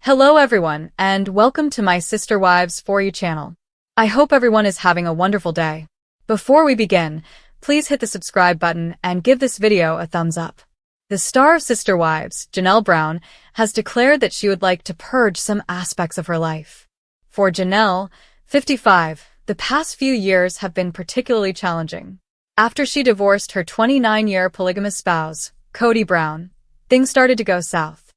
Hello everyone, and welcome to my Sister Wives For You channel. I hope everyone is having a wonderful day. Before we begin, please hit the subscribe button and give this video a thumbs up. The star of Sister Wives, Janelle Brown, has declared that she would like to purge some aspects of her life. For Janelle, 55, the past few years have been particularly challenging. After she divorced her 29-year polygamous spouse, Kody Brown, things started to go south.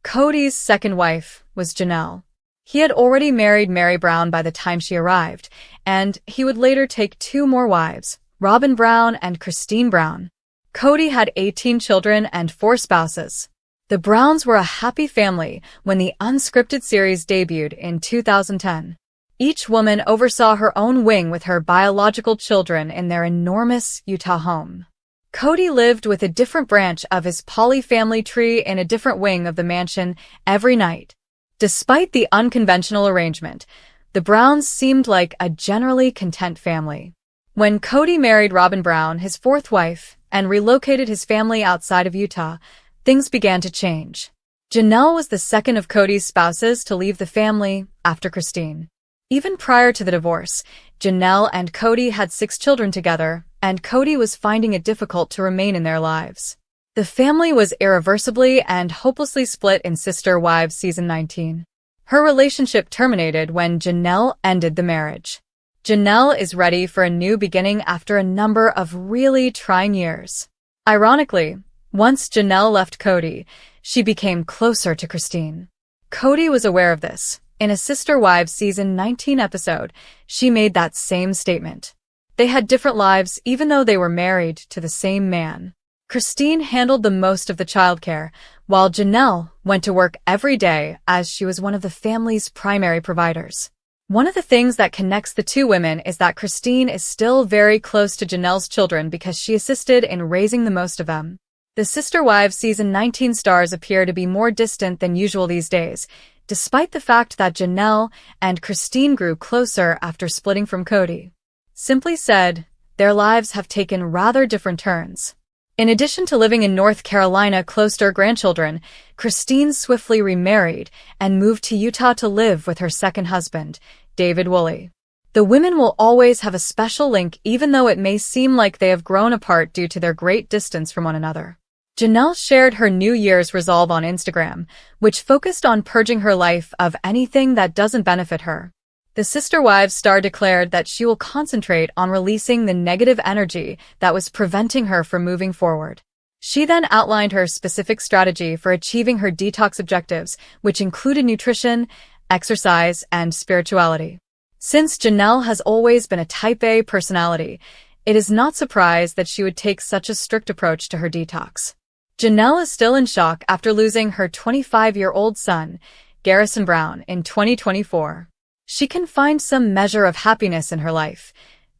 Kody's second wife was Janelle. He had already married Meri Brown by the time she arrived, and he would later take two more wives, Robin Brown and Christine Brown. Kody had 18 children and 4 spouses. The Browns were a happy family when the unscripted series debuted in 2010. Each woman oversaw her own wing with her biological children in their enormous Utah home. Kody lived with a different branch of his poly-family tree in a different wing of the mansion every night. Despite the unconventional arrangement, the Browns seemed like a generally content family. When Kody married Robin Brown, his 4th wife, and relocated his family outside of Utah, things began to change. Janelle was the second of Kody's spouses to leave the family after Christine. Even prior to the divorce, Janelle and Kody had 6 children together, and Kody was finding it difficult to remain in their lives. The family was irreversibly and hopelessly split in Sister Wives Season 19. Her relationship terminated when Janelle ended the marriage. Janelle is ready for a new beginning after a number of really trying years. Ironically, once Janelle left Kody, she became closer to Christine. Kody was aware of this. In a Sister Wives Season 19 episode, she made that same statement. They had different lives even though they were married to the same man. Christine handled the most of the childcare, while Janelle went to work every day as she was one of the family's primary providers. One of the things that connects the two women is that Christine is still very close to Janelle's children because she assisted in raising the most of them. The Sister Wives Season 19 stars appear to be more distant than usual these days, despite the fact that Janelle and Christine grew closer after splitting from Kody. Simply said, their lives have taken rather different turns. In addition to living in North Carolina close to her grandchildren, Christine swiftly remarried and moved to Utah to live with her second husband, David Woolley. The women will always have a special link even though it may seem like they have grown apart due to their great distance from one another. Janelle shared her New Year's resolve on Instagram, which focused on purging her life of anything that doesn't benefit her. The Sister Wives star declared that she will concentrate on releasing the negative energy that was preventing her from moving forward. She then outlined her specific strategy for achieving her detox objectives, which included nutrition, exercise, and spirituality. Since Janelle has always been a Type A personality, it is not surprised that she would take such a strict approach to her detox. Janelle is still in shock after losing her 25-year-old son, Garrison Brown, in 2024. She can find some measure of happiness in her life,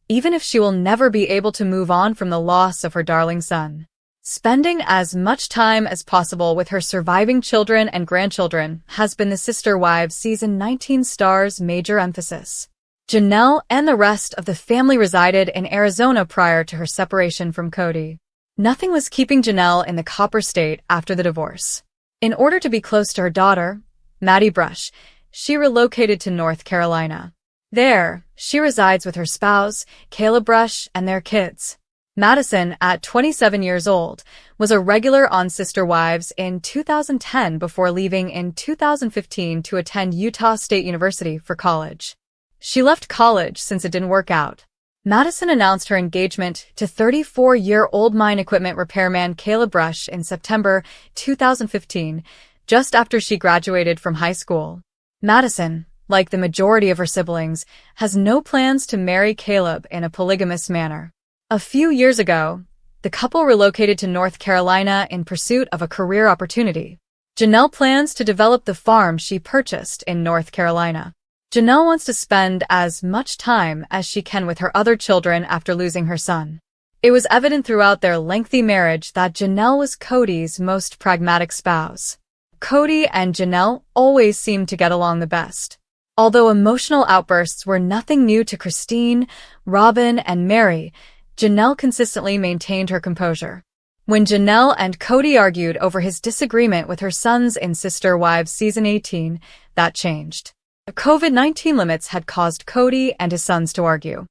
even if she will never be able to move on from the loss of her darling son. Spending as much time as possible with her surviving children and grandchildren has been the Sister Wives Season 19 star's major emphasis. Janelle and the rest of the family resided in Arizona prior to her separation from Kody. Nothing was keeping Janelle in the Copper State after the divorce. In order to be close to her daughter, Maddie Brush, she relocated to North Carolina. There, she resides with her spouse, Caleb Brush, and their kids. Madison, at 27 years old, was a regular on Sister Wives in 2010 before leaving in 2015 to attend Utah State University for college. She left college since it didn't work out. Madison announced her engagement to 34-year-old mine equipment repairman Caleb Brush in September 2015, just after she graduated from high school. Madison, like the majority of her siblings, has no plans to marry Caleb in a polygamous manner. A few years ago, the couple relocated to North Carolina in pursuit of a career opportunity. Janelle plans to develop the farm she purchased in North Carolina. Janelle wants to spend as much time as she can with her other children after losing her son. It was evident throughout their lengthy marriage that Janelle was Kody's most pragmatic spouse. Kody and Janelle always seemed to get along the best. Although emotional outbursts were nothing new to Christine, Robin, and Meri, Janelle consistently maintained her composure. When Janelle and Kody argued over his disagreement with her sons in Sister Wives Season 18, that changed. The COVID-19 limits had caused Kody and his sons to argue.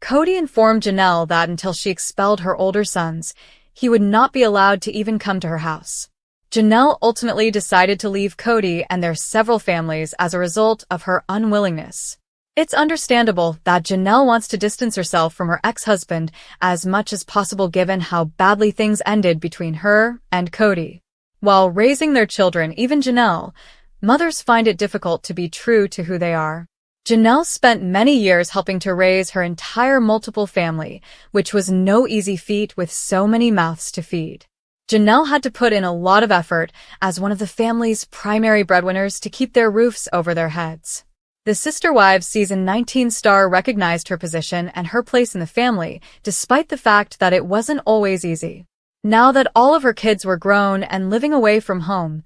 Kody informed Janelle that until she expelled her older sons, he would not be allowed to even come to her house. Janelle ultimately decided to leave Kody and their several families as a result of her unwillingness. It's understandable that Janelle wants to distance herself from her ex-husband as much as possible given how badly things ended between her and Kody. While raising their children, even Janelle, mothers find it difficult to be true to who they are. Janelle spent many years helping to raise her entire multiple family, which was no easy feat with so many mouths to feed. Janelle had to put in a lot of effort as one of the family's primary breadwinners to keep their roofs over their heads. The Sister Wives Season 19 star recognized her position and her place in the family, despite the fact that it wasn't always easy. Now that all of her kids were grown and living away from home,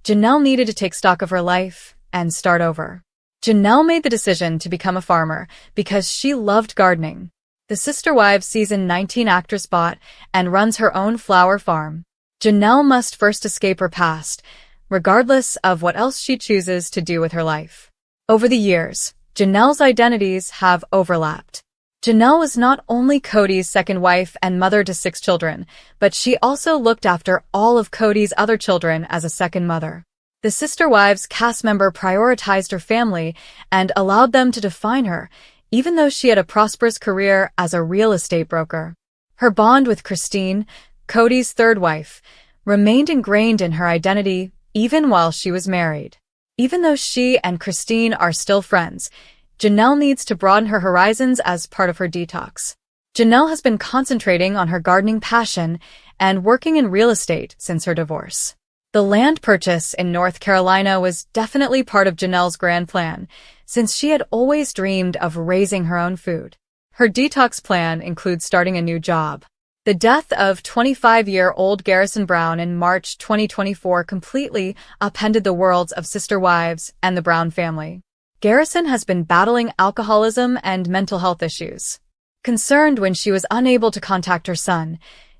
Janelle needed to take stock of her life and start over. Janelle made the decision to become a farmer because she loved gardening. The Sister Wives Season 19 actress bought and runs her own flower farm. Janelle must first escape her past, regardless of what else she chooses to do with her life. Over the years, Janelle's identities have overlapped. Janelle was not only Kody's second wife and mother to 6 children, but she also looked after all of Kody's other children as a second mother. The Sister Wives cast member prioritized her family and allowed them to define her, even though she had a prosperous career as a real estate broker. Her bond with Christine, Kody's third wife, remained ingrained in her identity even while she was married. Even though she and Christine are still friends, Janelle needs to broaden her horizons as part of her detox. Janelle has been concentrating on her gardening passion and working in real estate since her divorce. The land purchase in North Carolina was definitely part of Janelle's grand plan, since she had always dreamed of raising her own food. Her detox plan includes starting a new job. The death of 25-year-old Garrison Brown in March 2024 completely upended the worlds of Sister Wives and the Brown family. Garrison has been battling alcoholism and mental health issues. Concerned when she was unable to contact her son,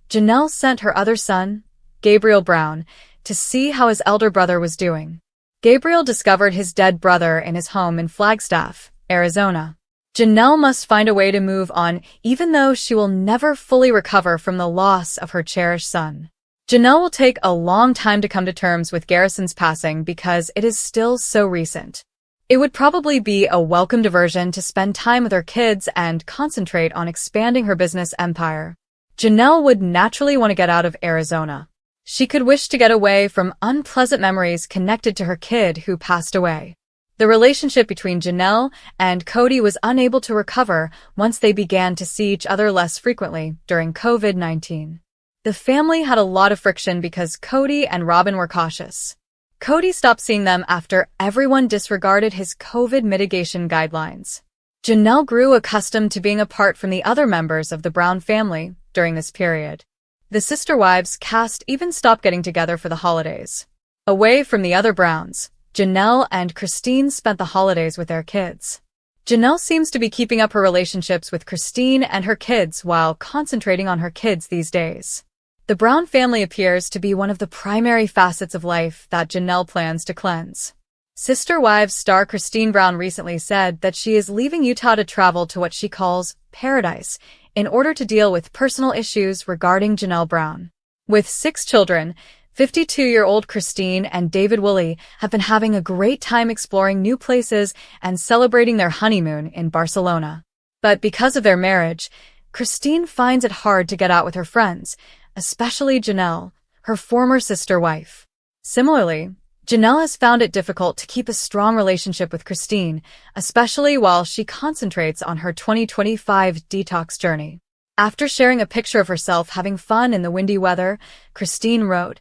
Janelle sent her other son, Gabriel Brown, to see how his elder brother was doing. Gabriel discovered his dead brother in his home in Flagstaff, Arizona. Janelle must find a way to move on, even though she will never fully recover from the loss of her cherished son. Janelle will take a long time to come to terms with Garrison's passing because it is still so recent. It would probably be a welcome diversion to spend time with her kids and concentrate on expanding her business empire. Janelle would naturally want to get out of Arizona. She could wish to get away from unpleasant memories connected to her kid who passed away. The relationship between Janelle and Kody was unable to recover once they began to see each other less frequently during COVID-19. The family had a lot of friction because Kody and Robin were cautious. Kody stopped seeing them after everyone disregarded his COVID mitigation guidelines. Janelle grew accustomed to being apart from the other members of the Brown family during this period. The Sister Wives cast even stopped getting together for the holidays. Away from the other Browns, Janelle and Christine spent the holidays with their kids. Janelle seems to be keeping up her relationships with Christine and her kids while concentrating on her kids these days. The Brown family appears to be one of the primary facets of life that Janelle plans to cleanse. Sister Wives star Christine Brown recently said that she is leaving Utah to travel to what she calls paradise in order to deal with personal issues regarding Janelle Brown. With 6 children, 52-year-old Christine and David Woolley have been having a great time exploring new places and celebrating their honeymoon in Barcelona. But because of their marriage, Christine finds it hard to get out with her friends, especially Janelle, her former sister wife. Similarly, Janelle has found it difficult to keep a strong relationship with Christine, especially while she concentrates on her 2025 detox journey. After sharing a picture of herself having fun in the windy weather, Christine wrote,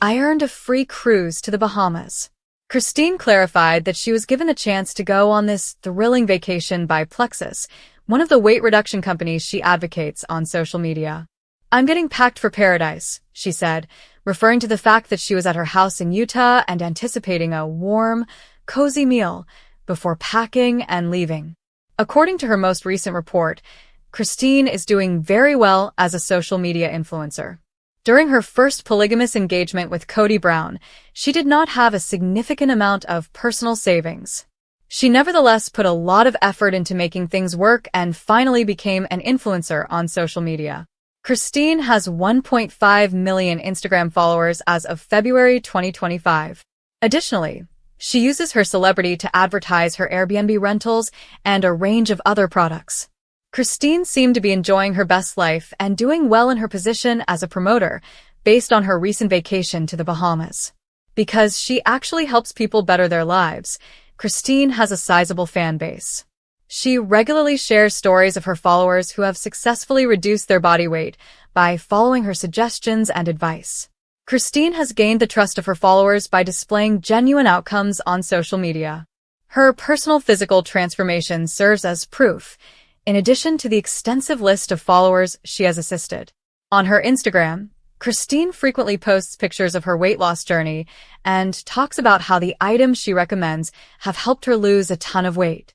"I earned a free cruise to the Bahamas." Christine clarified that she was given the chance to go on this thrilling vacation by Plexus, one of the weight reduction companies she advocates on social media. "I'm getting packed for paradise," she said, referring to the fact that she was at her house in Utah and anticipating a warm, cozy meal before packing and leaving. According to her most recent report, Christine is doing very well as a social media influencer. During her first polygamous engagement with Kody Brown, she did not have a significant amount of personal savings. She nevertheless put a lot of effort into making things work and finally became an influencer on social media. Christine has 1.5 million Instagram followers as of February 2025. Additionally, she uses her celebrity to advertise her Airbnb rentals and a range of other products. Christine seemed to be enjoying her best life and doing well in her position as a promoter, based on her recent vacation to the Bahamas. Because she actually helps people better their lives, Christine has a sizable fan base. She regularly shares stories of her followers who have successfully reduced their body weight by following her suggestions and advice. Christine has gained the trust of her followers by displaying genuine outcomes on social media. Her personal physical transformation serves as proof, in addition to the extensive list of followers she has assisted. On her Instagram, Christine frequently posts pictures of her weight loss journey and talks about how the items she recommends have helped her lose a ton of weight.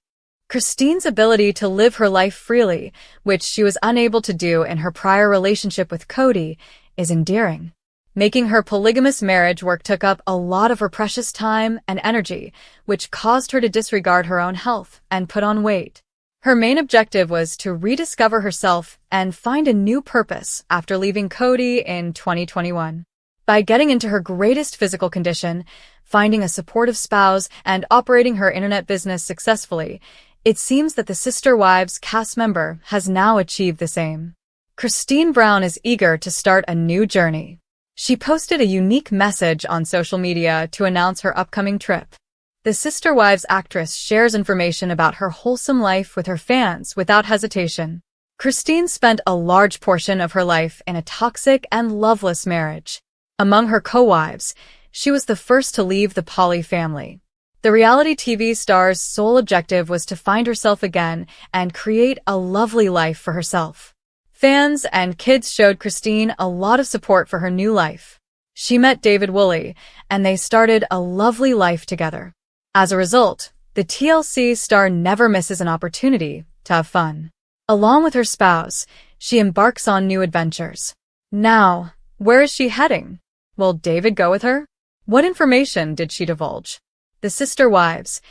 Christine's ability to live her life freely, which she was unable to do in her prior relationship with Kody, is endearing. Making her polygamous marriage work took up a lot of her precious time and energy, which caused her to disregard her own health and put on weight. Her main objective was to rediscover herself and find a new purpose after leaving Kody in 2021. By getting into her greatest physical condition, finding a supportive spouse, and operating her internet business successfully, it seems that the Sister Wives cast member has now achieved the same. Christine Brown is eager to start a new journey. She posted a unique message on social media to announce her upcoming trip. The Sister Wives actress shares information about her wholesome life with her fans without hesitation. Christine spent a large portion of her life in a toxic and loveless marriage. Among her co-wives, she was the first to leave the poly family. The reality TV star's sole objective was to find herself again and create a lovely life for herself. Fans and kids showed Christine a lot of support for her new life. She met David Woolley, and they started a lovely life together. As a result, the TLC star never misses an opportunity to have fun. Along with her spouse, she embarks on new adventures. Now, where is she heading? Will David go with her? What information did she divulge? The Sister Wives.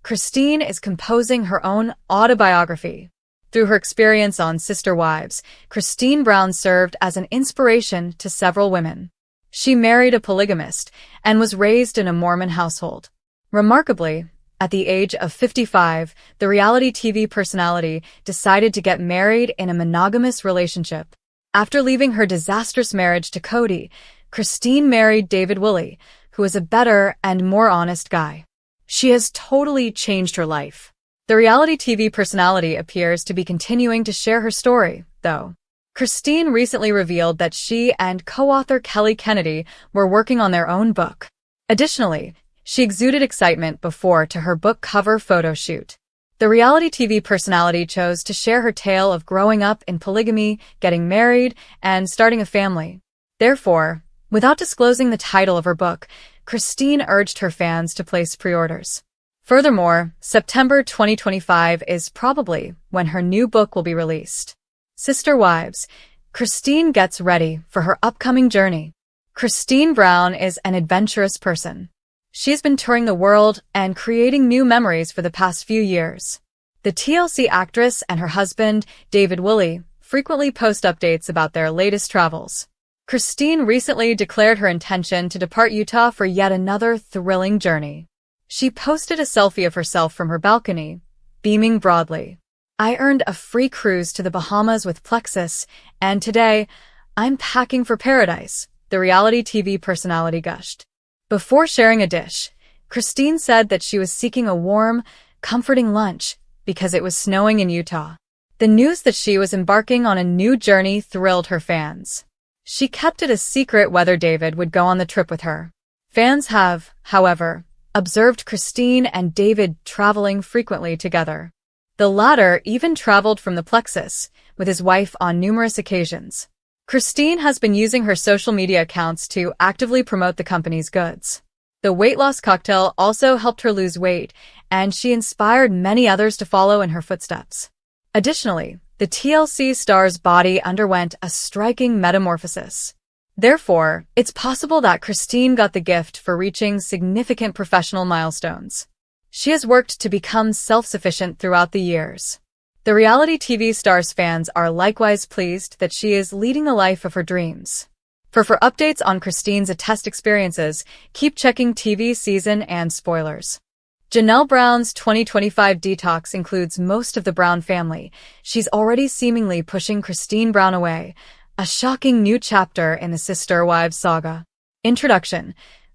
Christine is composing her own autobiography. Through her experience on Sister Wives, Christine Brown served as an inspiration to several women. She married a polygamist and was raised in a Mormon household. Remarkably, at the age of 55, the reality TV personality decided to get married in a monogamous relationship. After leaving her disastrous marriage to Kody, Christine married David Woolley, who is a better and more honest guy. She has totally changed her life. The reality TV personality appears to be continuing to share her story, though. Christine recently revealed that she and co-author Kelly Kennedy were working on their own book. Additionally, she exuded excitement before to her book cover photo shoot. The reality TV personality chose to share her tale of growing up in polygamy, getting married, and starting a family. Therefore, without disclosing the title of her book, Christine urged her fans to place pre-orders. Furthermore, September 2025 is probably when her new book will be released. Sister Wives. Christine gets ready for her upcoming journey. Christine Brown is an adventurous person. She's been touring the world and creating new memories for the past few years. The TLC actress and her husband, David Woolley, frequently post updates about their latest travels. Christine recently declared her intention to depart Utah for yet another thrilling journey. She posted a selfie of herself from her balcony, beaming broadly. I earned a free cruise to the Bahamas with Plexus, and today, I'm packing for paradise, the reality TV personality gushed. Before sharing a dish, Christine said that she was seeking a warm, comforting lunch because it was snowing in Utah. The news that she was embarking on a new journey thrilled her fans. She kept it a secret whether David would go on the trip with her. Fans have, however, observed Christine and David traveling frequently together. The latter even traveled from the Plexus with his wife on numerous occasions. Christine has been using her social media accounts to actively promote the company's goods. The weight loss cocktail also helped her lose weight, and she inspired many others to follow in her footsteps. Additionally, the TLC star's body underwent a striking metamorphosis. Therefore, it's possible that Christine got the gift for reaching significant professional milestones. She has worked to become self-sufficient throughout the years. The reality TV star's fans are likewise pleased that she is leading the life of her dreams. For updates on Christine's test experiences, keep checking TV season and spoilers. Janelle Brown's 2025 detox includes most of the Brown family. She's already seemingly pushing Christine Brown away. A shocking new chapter in the Sister Wives saga. Introduction.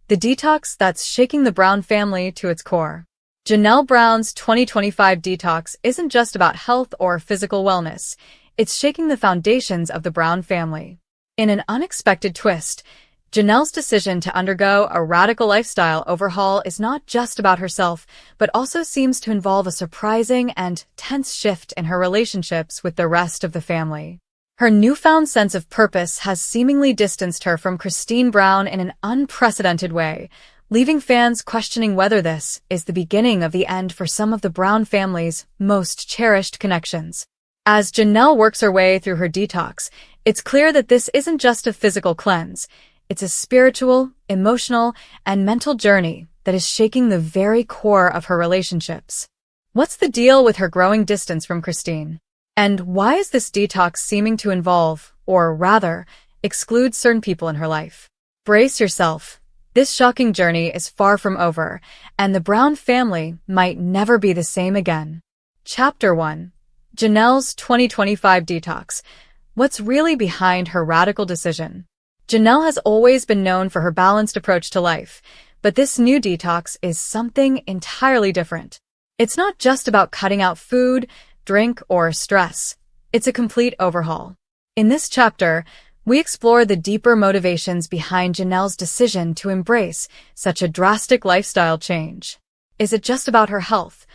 The detox that's shaking the Brown family to its core. Janelle Brown's 2025 detox isn't just about health or physical wellness. It's shaking the foundations of the Brown family. In an unexpected twist, Janelle's decision to undergo a radical lifestyle overhaul is not just about herself, but also seems to involve a surprising and tense shift in her relationships with the rest of the family. Her newfound sense of purpose has seemingly distanced her from Christine Brown in an unprecedented way, leaving fans questioning whether this is the beginning of the end for some of the Brown family's most cherished connections. As Janelle works her way through her detox, it's clear that this isn't just a physical cleanse. It's a spiritual, emotional, and mental journey that is shaking the very core of her relationships. What's the deal with her growing distance from Christine? And why is this detox seeming to involve, or rather, exclude certain people in her life? Brace yourself. This shocking journey is far from over, and the Brown family might never be the same again. Chapter 1. Janelle's 2025 detox. What's really behind her radical decision? Janelle has always been known for her balanced approach to life, but this new detox is something entirely different. It's not just about cutting out food, drink, or stress. It's a complete overhaul. In this chapter, we explore the deeper motivations behind Janelle's decision to embrace such a drastic lifestyle change. Is it just about her health?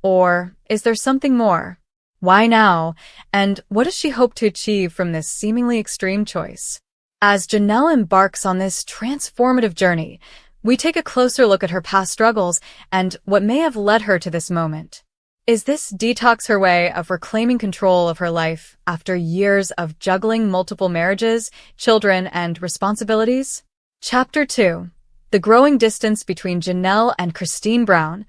Or is there something more? Why now? And what does she hope to achieve from this seemingly extreme choice? As Janelle embarks on this transformative journey, we take a closer look at her past struggles and what may have led her to this moment. Is this detox her way of reclaiming control of her life after years of juggling multiple marriages, children, and responsibilities? Chapter 2. The growing distance between Janelle and Christine Brown.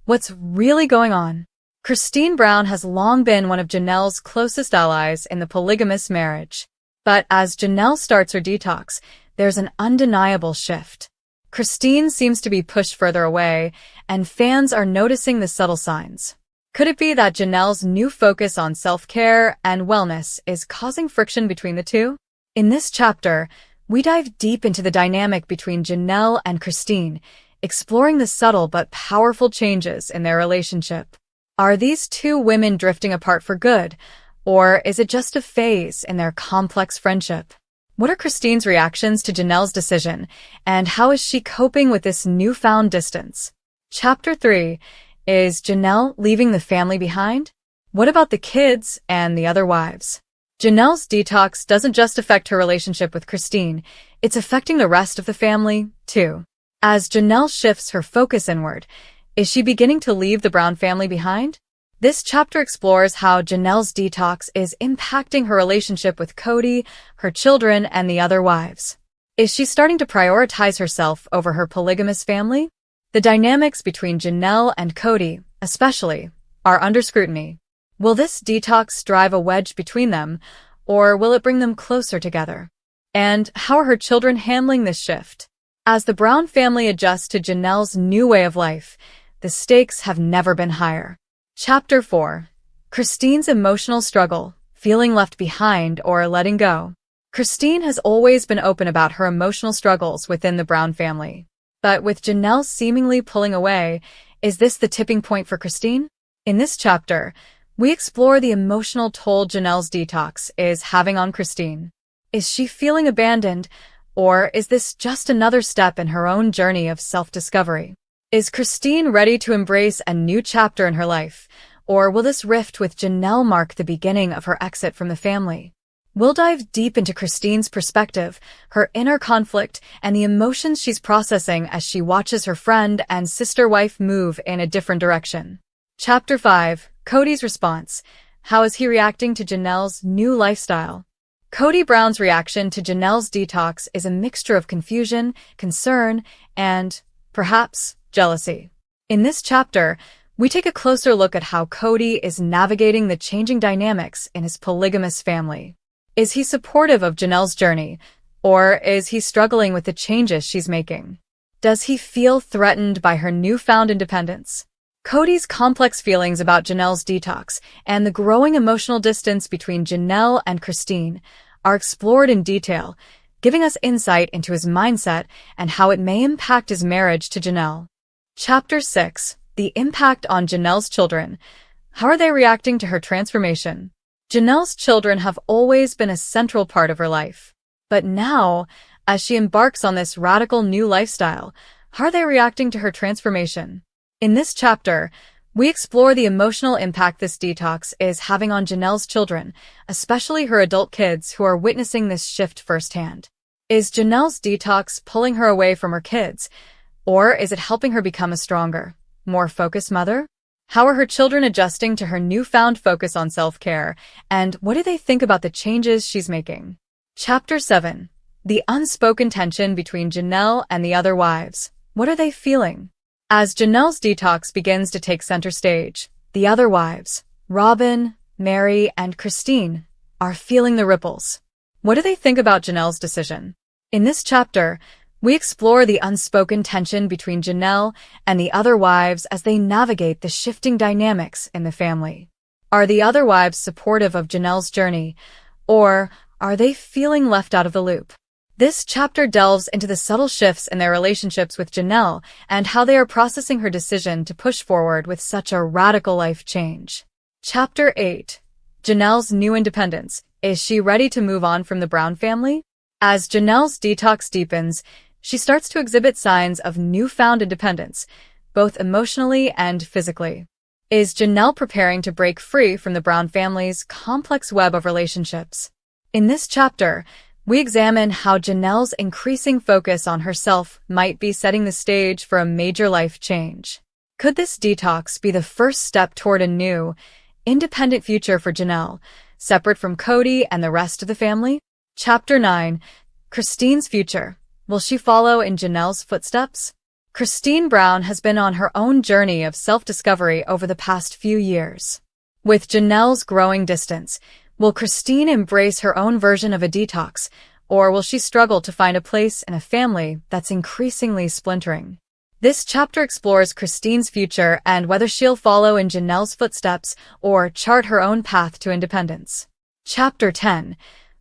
What's really going on? Christine Brown has long been one of Janelle's closest allies in the polygamous marriage. But as Janelle starts her detox, there's an undeniable shift. Christine seems to be pushed further away, and fans are noticing the subtle signs. Could it be that Janelle's new focus on self-care and wellness is causing friction between the two? In this chapter, we dive deep into the dynamic between Janelle and Christine, exploring the subtle but powerful changes in their relationship. Are these two women drifting apart for good, or is it just a phase in their complex friendship? What are Christine's reactions to Janelle's decision, and how is she coping with this newfound distance? Chapter 3. Is Janelle leaving the family behind? What about the kids and the other wives? Janelle's detox doesn't just affect her relationship with Christine, it's affecting the rest of the family, too. As Janelle shifts her focus inward, is she beginning to leave the Brown family behind? This chapter explores how Janelle's detox is impacting her relationship with Kody, her children, and the other wives. Is she starting to prioritize herself over her polygamous family? The dynamics between Janelle and Kody, especially, are under scrutiny. Will this detox drive a wedge between them, or will it bring them closer together? And how are her children handling this shift? As the Brown family adjusts to Janelle's new way of life, the stakes have never been higher. Chapter 4. Christine's emotional struggle, feeling left behind or letting go. Christine has always been open about her emotional struggles within the Brown family. But with Janelle seemingly pulling away, is this the tipping point for Christine? In this chapter, we explore the emotional toll Janelle's detox is having on Christine. Is she feeling abandoned, or is this just another step in her own journey of self-discovery? Is Christine ready to embrace a new chapter in her life, or will this rift with Janelle mark the beginning of her exit from the family? We'll dive deep into Christine's perspective, her inner conflict, and the emotions she's processing as she watches her friend and sister wife move in a different direction. Chapter 5. Kody's response. How is he reacting to Janelle's new lifestyle? Kody Brown's reaction to Janelle's detox is a mixture of confusion, concern, and, perhaps, jealousy. In this chapter, we take a closer look at how Kody is navigating the changing dynamics in his polygamous family. Is he supportive of Janelle's journey, or is he struggling with the changes she's making? Does he feel threatened by her newfound independence? Kody's complex feelings about Janelle's detox and the growing emotional distance between Janelle and Christine are explored in detail, giving us insight into his mindset and how it may impact his marriage to Janelle. Chapter 6. The impact on Janelle's children. How are they reacting to her transformation? Janelle's children have always been a central part of her life. But now, as she embarks on this radical new lifestyle, how are they reacting to her transformation? In this chapter, we explore the emotional impact this detox is having on Janelle's children, especially her adult kids who are witnessing this shift firsthand. Is Janelle's detox pulling her away from her kids, or is it helping her become a stronger, more focused mother? How are her children adjusting to her newfound focus on self-care, and what do they think about the changes she's making? Chapter 7. The unspoken tension between Janelle and the other wives. What are they feeling? As Janelle's detox begins to take center stage, the other wives, Robin, Meri, and Christine, are feeling the ripples. What do they think about Janelle's decision? In this chapter, we explore the unspoken tension between Janelle and the other wives as they navigate the shifting dynamics in the family. Are the other wives supportive of Janelle's journey, or are they feeling left out of the loop? This chapter delves into the subtle shifts in their relationships with Janelle and how they are processing her decision to push forward with such a radical life change. Chapter 8. Janelle's new independence. Is she ready to move on from the Brown family? As Janelle's detox deepens, she starts to exhibit signs of newfound independence, both emotionally and physically. Is Janelle preparing to break free from the Brown family's complex web of relationships? In this chapter, we examine how Janelle's increasing focus on herself might be setting the stage for a major life change. Could this detox be the first step toward a new, independent future for Janelle, separate from Kody and the rest of the family? Chapter 9. Christine's future. Will she follow in Janelle's footsteps? Christine Brown has been on her own journey of self-discovery over the past few years. With Janelle's growing distance, will Christine embrace her own version of a detox, or will she struggle to find a place in a family that's increasingly splintering? This chapter explores Christine's future and whether she'll follow in Janelle's footsteps or chart her own path to independence. Chapter 10.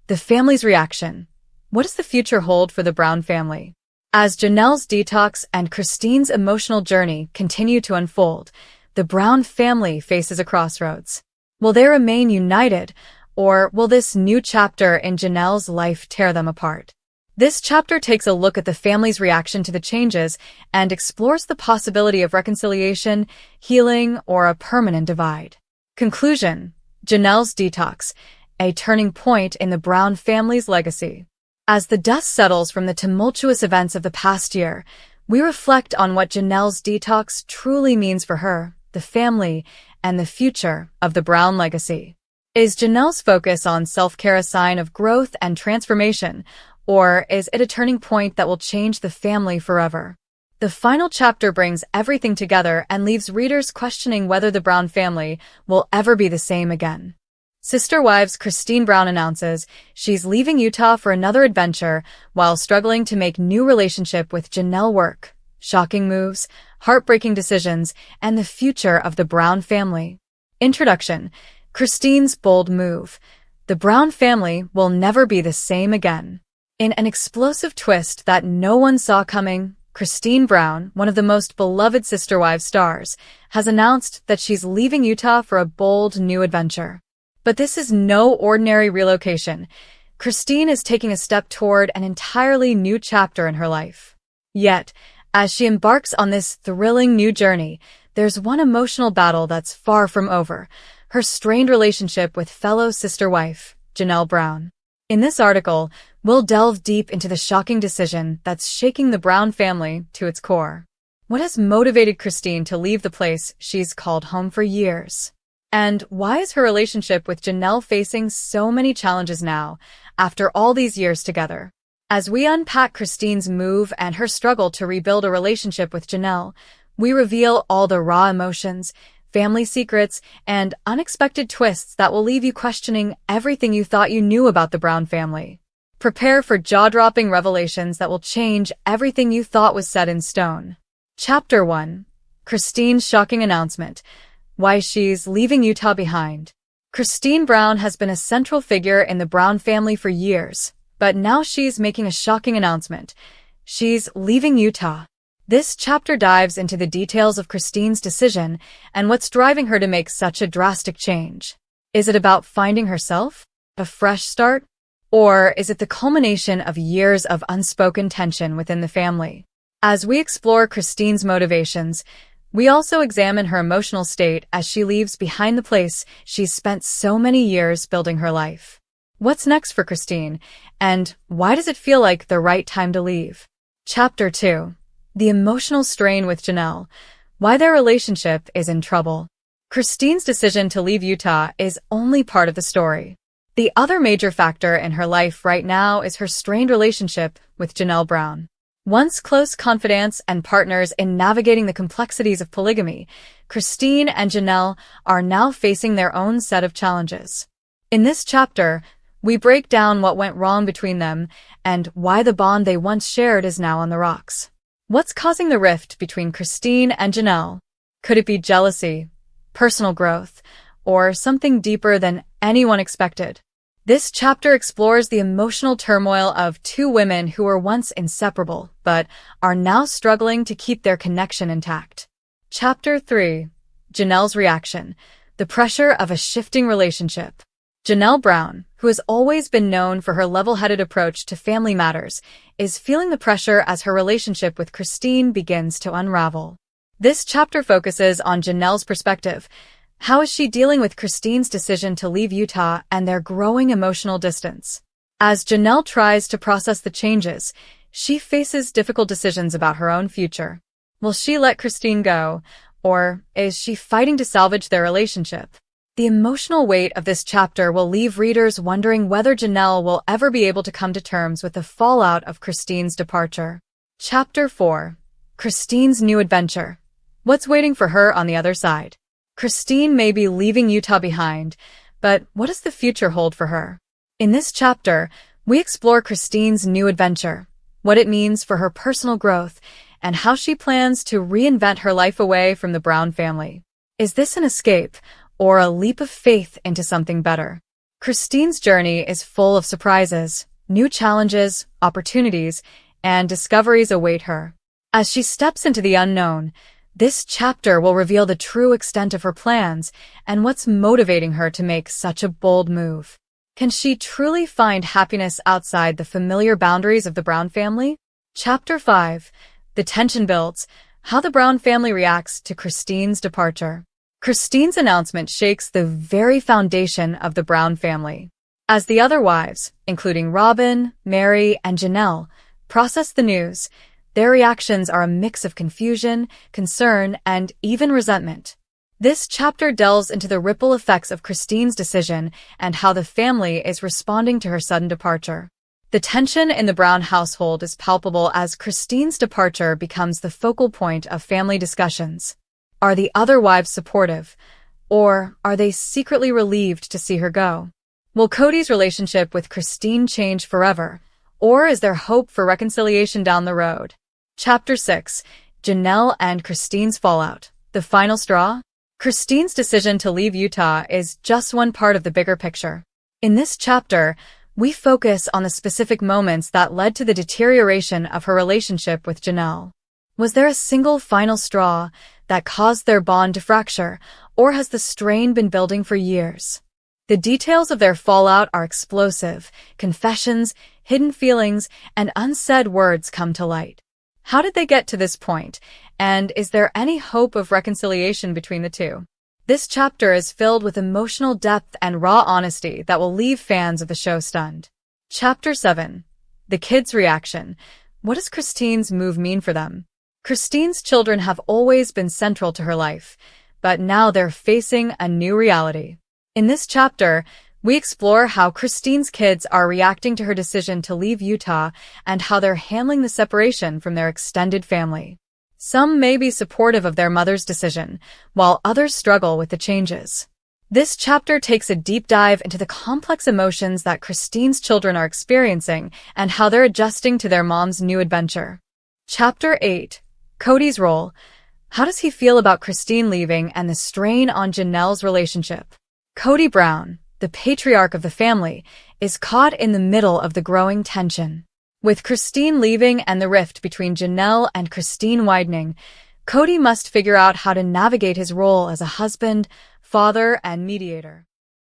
The family's reaction. What does the future hold for the Brown family? As Janelle's detox and Christine's emotional journey continue to unfold, the Brown family faces a crossroads. Will they remain united, or will this new chapter in Janelle's life tear them apart? This chapter takes a look at the family's reaction to the changes and explores the possibility of reconciliation, healing, or a permanent divide. Conclusion. Janelle's detox, a turning point in the Brown family's legacy. As the dust settles from the tumultuous events of the past year, we reflect on what Janelle's detox truly means for her, the family, and the future of the Brown legacy. Is Janelle's focus on self-care a sign of growth and transformation, or is it a turning point that will change the family forever? The final chapter brings everything together and leaves readers questioning whether the Brown family will ever be the same again. Sister Wives Christine Brown announces she's leaving Utah for another adventure while struggling to make new relationship with Janelle work. Shocking moves, heartbreaking decisions, and the future of the Brown family. Introduction. Christine's bold move. The Brown family will never be the same again. In an explosive twist that no one saw coming, Christine Brown, one of the most beloved Sister Wives stars, has announced that she's leaving Utah for a bold new adventure. But this is no ordinary relocation. Christine is taking a step toward an entirely new chapter in her life. Yet, as she embarks on this thrilling new journey, there's one emotional battle that's far from over: her strained relationship with fellow sister wife, Janelle Brown. In this article, we'll delve deep into the shocking decision that's shaking the Brown family to its core. What has motivated Christine to leave the place she's called home for years? And why is her relationship with Janelle facing so many challenges now, after all these years together? As we unpack Christine's move and her struggle to rebuild a relationship with Janelle, we reveal all the raw emotions, family secrets, and unexpected twists that will leave you questioning everything you thought you knew about the Brown family. Prepare for jaw-dropping revelations that will change everything you thought was set in stone. Chapter 1. Christine's shocking announcement. Why she's leaving Utah behind. Christine Brown has been a central figure in the Brown family for years, but now she's making a shocking announcement. She's leaving Utah. This chapter dives into the details of Christine's decision and what's driving her to make such a drastic change. Is it about finding herself? A fresh start? Or is it the culmination of years of unspoken tension within the family? As we explore Christine's motivations, we also examine her emotional state as she leaves behind the place she's spent so many years building her life. What's next for Christine, and why does it feel like the right time to leave? Chapter 2. The emotional strain with Janelle. Why their relationship is in trouble. Christine's decision to leave Utah is only part of the story. The other major factor in her life right now is her strained relationship with Janelle Brown. Once close confidants and partners in navigating the complexities of polygamy, Christine and Janelle are now facing their own set of challenges. In this chapter, we break down what went wrong between them and why the bond they once shared is now on the rocks. What's causing the rift between Christine and Janelle? Could it be jealousy, personal growth, or something deeper than anyone expected? This chapter explores the emotional turmoil of two women who were once inseparable, but are now struggling to keep their connection intact. Chapter 3. Janelle's reaction. The pressure of a shifting relationship. Janelle Brown, who has always been known for her level-headed approach to family matters, is feeling the pressure as her relationship with Christine begins to unravel. This chapter focuses on Janelle's perspective. How is she dealing with Christine's decision to leave Utah and their growing emotional distance? As Janelle tries to process the changes, she faces difficult decisions about her own future. Will she let Christine go, or is she fighting to salvage their relationship? The emotional weight of this chapter will leave readers wondering whether Janelle will ever be able to come to terms with the fallout of Christine's departure. Chapter 4. Christine's new adventure. What's waiting for her on the other side? Christine may be leaving Utah behind, but what does the future hold for her? In this chapter, we explore Christine's new adventure, what it means for her personal growth, and how she plans to reinvent her life away from the Brown family. Is this an escape, or a leap of faith into something better? Christine's journey is full of surprises, new challenges, opportunities, and discoveries await her. As she steps into the unknown, this chapter will reveal the true extent of her plans and what's motivating her to make such a bold move. Can she truly find happiness outside the familiar boundaries of the Brown family? Chapter 5. The tension builds. How the Brown family reacts to Christine's departure. Christine's announcement shakes the very foundation of the Brown family. As the other wives, including Robin, Meri, and Janelle, process the news, their reactions are a mix of confusion, concern, and even resentment. This chapter delves into the ripple effects of Christine's decision and how the family is responding to her sudden departure. The tension in the Brown household is palpable as Christine's departure becomes the focal point of family discussions. Are the other wives supportive, or are they secretly relieved to see her go? Will Kody's relationship with Christine change forever, or is there hope for reconciliation down the road? Chapter 6. Janelle and Christine's fallout. The final straw? Christine's decision to leave Utah is just one part of the bigger picture. In this chapter, we focus on the specific moments that led to the deterioration of her relationship with Janelle. Was there a single final straw that caused their bond to fracture, or has the strain been building for years? The details of their fallout are explosive. Confessions, hidden feelings, and unsaid words come to light. How did they get to this point, and is there any hope of reconciliation between the two? This chapter is filled with emotional depth and raw honesty that will leave fans of the show stunned. Chapter 7. The kids' reaction. What does Christine's move mean for them? Christine's children have always been central to her life, but now they're facing a new reality. In this chapter, we explore how Christine's kids are reacting to her decision to leave Utah and how they're handling the separation from their extended family. Some may be supportive of their mother's decision, while others struggle with the changes. This chapter takes a deep dive into the complex emotions that Christine's children are experiencing and how they're adjusting to their mom's new adventure. Chapter 8. Kody's role. How does he feel about Christine leaving and the strain on Janelle's relationship? Kody Brown, the patriarch of the family, is caught in the middle of the growing tension. With Christine leaving and the rift between Janelle and Christine widening, Kody must figure out how to navigate his role as a husband, father, and mediator.